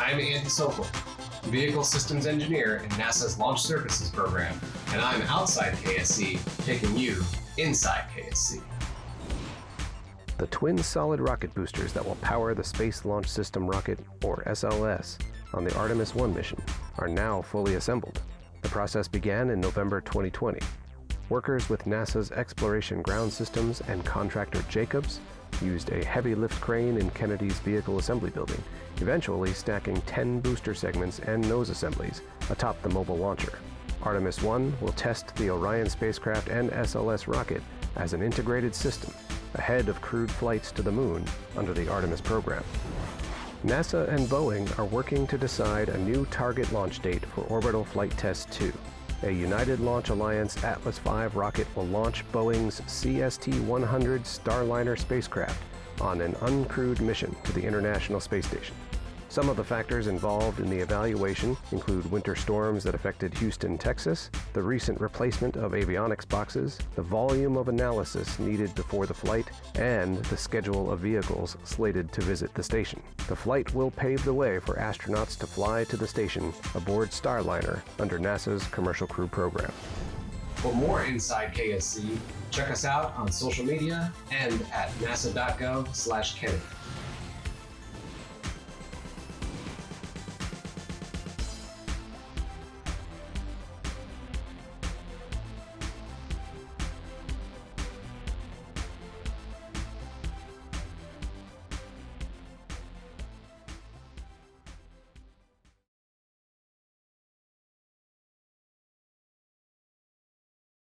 I'm Andy Sokol, Vehicle Systems Engineer in NASA's Launch Services Program, and I'm outside KSC, taking you inside KSC. The twin solid rocket boosters that will power the Space Launch System rocket, or SLS, on the Artemis I mission are now fully assembled. The process began in November 2020. Workers with NASA's Exploration Ground Systems and contractor Jacobs used a heavy lift crane in Kennedy's Vehicle Assembly Building, eventually stacking 10 booster segments and nose assemblies atop the mobile launcher. Artemis I will test the Orion spacecraft and SLS rocket as an integrated system ahead of crewed flights to the moon under the Artemis program. NASA and Boeing are working to decide a new target launch date for Orbital Flight Test-2. A United Launch Alliance Atlas V rocket will launch Boeing's CST-100 Starliner spacecraft on an uncrewed mission to the International Space Station. Some of the factors involved in the evaluation include winter storms that affected Houston, Texas, the recent replacement of avionics boxes, the volume of analysis needed before the flight, and the schedule of vehicles slated to visit the station. The flight will pave the way for astronauts to fly to the station aboard Starliner under NASA's Commercial Crew Program. For more Inside KSC, check us out on social media and at nasa.gov/Kennedy.